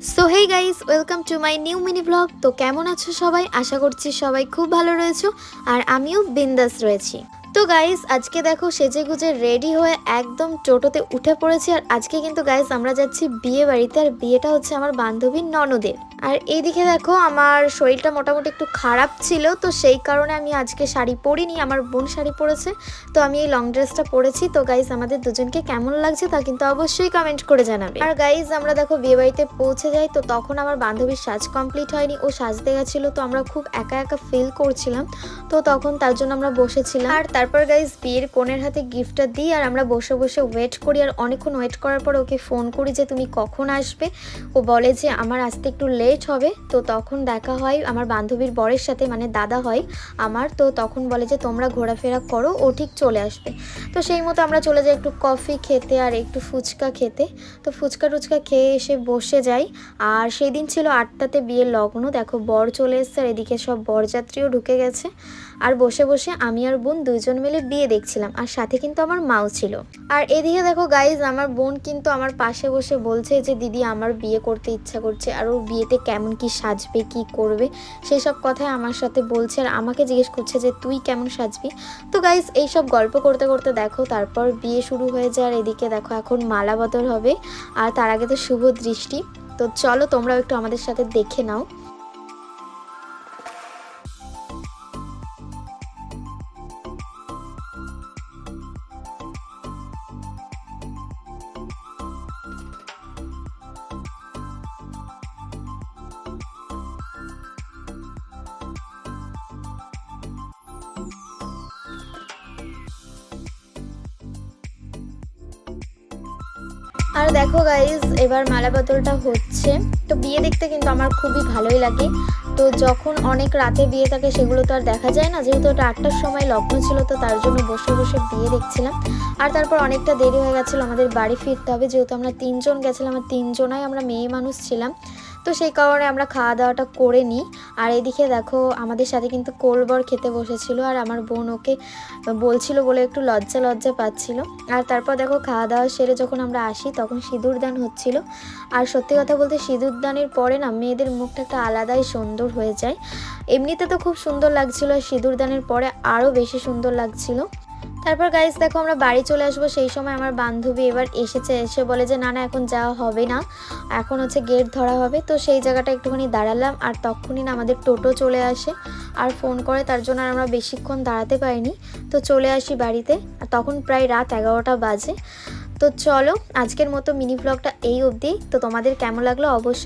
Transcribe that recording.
So hey guys, welcome to my new mini blog. তো কেমন আছো সবাই? আশা করছি সবাই খুব ভালো রয়েছো আর আমিও বিন্দাস রয়েছি। তো গাইস, আজকে দেখো সেজে গুজে রেডি হয়ে একদম টোটোতে উঠে পড়েছি। আর আজকে কিন্তু গাইস আমরা যাচ্ছি বিয়ে বাড়িতে, আর বিয়েটা হচ্ছে আমার বান্ধবীর ননদের। আর এইদিকে দেখো আমার শরীরটা মোটামুটি একটু খারাপ ছিল, তো সেই কারণে আমি আজকে শাড়ি পরিনি, আমার বোন শাড়ি পরেছে। তো আমি এই লং ড্রেসটা পরেছি। তো গাইস আমাদের দুজনকে কেমন লাগছে তা কিন্তু অবশ্যই কমেন্ট করে জানাবে। আর গাইস আমরা দেখো বিয়ে বাড়িতে পৌঁছে যাই, তো তখন আমার বান্ধবীর সাজ কমপ্লিট হয়নি, ও সাজতে গেছিলো। তো আমরা খুব একা একা ফিল করছিলাম, তো তখন তার জন্য আমরা বসেছিলাম। আর তারপর গাইস বিয়ের কোণের হাতে গিফটটা দিই, আর আমরা বসে বসে ওয়েট করি। আর অনেকক্ষণ ওয়েট করার পর ওকে ফোন করি যে তুমি কখন আসবে। ও বলে যে আমার আসতে একটু লেট হবে। তো তখন দেখা হয় আমার বান্ধবীর বরের সাথে, মানে দাদা হয় আমার। তো তখন বলে যে তোমরা ঘোরাফেরা করো, ও ঠিক চলে আসবে। তো সেই মতো আমরা চলে যাই একটু কফি খেতে আর একটু ফুচকা খেতে। তো ফুচকা টুচকা খেয়ে এসে বসে যাই। আর সেই দিন ছিল 8টাতে বিয়ের লগ্ন। দেখো বর চলে এসছে, আর এদিকে সব বরযাত্রীও ঢুকে গেছে। আর বসে বসে আমি আর বোন দুইজন মিলে বিয়ে দেখছিলাম, আর সাথে কিন্তু আমার মাও ছিল। আর এদিকে দেখো গাইজ আমার বোন কিন্তু আমার পাশে বসে বলছে যে দিদি আমার বিয়ে করতে ইচ্ছা করছে, আর ওর বিয়েতে কেমন কি সাজবে কি করবে সেই সব কথাই আমার সাথে বলছে। আর আমাকে জিজ্ঞেস করছে যে তুই কেমন সাজবি। তো গাইজ এইসব গল্প করতে করতে দেখো তারপর বিয়ে শুরু হয়ে যায়। আর এদিকে দেখো এখন মালা বদল হবে, আর তার আগে তো শুভ দৃষ্টি। তো চলো তোমরাও একটু আমাদের সাথে দেখে নাও। আর দেখো গাইজ এবার মালা বদলটা হচ্ছে। তো বিয়ে দেখতে কিন্তু আমার খুবই ভালোই লাগে। তো যখন অনেক রাতে বিয়ে থাকে সেগুলো তো আর দেখা যায় না, যেহেতু ওটা 8টার সময় লগ্ন ছিল, তো তার জন্য বসে বসে বিয়ে দেখছিলাম। আর তারপর অনেকটা দেরি হয়ে গেছিলো, আমাদের বাড়ি ফিরতে হবে, যেহেতু আমরা 3জন গেছিলাম আর 3জনাই আমরা মেয়ে মানুষ ছিলাম। তো সেই কারণে আমরা খাওয়া দাওয়াটা করে নিই। আর এদিকে দেখো আমাদের সাথে কিন্তু কোলবর খেতে বসেছিল, আর আমার বোন ওকে বলছিল বলে একটু লজ্জা লজ্জা পাচ্ছিল। আর তারপর দেখো খাওয়া দাওয়া সেরে যখন আমরা আসি তখন সিঁদুর দান হচ্ছিল। আর সত্যি কথা বলতে সিঁদুর দানের পরে না মেয়েদের মুখটা একটা আলাদাই সুন্দর হয়ে যায়। এমনিতে তো খুব সুন্দর লাগছিল, আর সিঁদুর দানের পরে আরও বেশি সুন্দর লাগছিল। তারপর গাইস দেখো আমরা বাড়ি চলে আসবো, সেই সময় আমার বান্ধবী এবার এসেছে, এসে বলে যে না না এখন যাওয়া হবে না, এখন হচ্ছে গেট ধরা হবে। তো সেই জায়গাটা একটুখানি দাঁড়ালাম, আর তখনই না আমাদের টোটো চলে আসে আর ফোন করে, তার জন্য আর আমরা বেশিক্ষণ দাঁড়াতে পারিনি। তো চলে আসি বাড়িতে, আর তখন প্রায় রাত 11টা বাজে। তো চলো আজকের মতো মিনি ব্লগটা এই অবধি। তো তোমাদের কেমন লাগলো অবশ্যই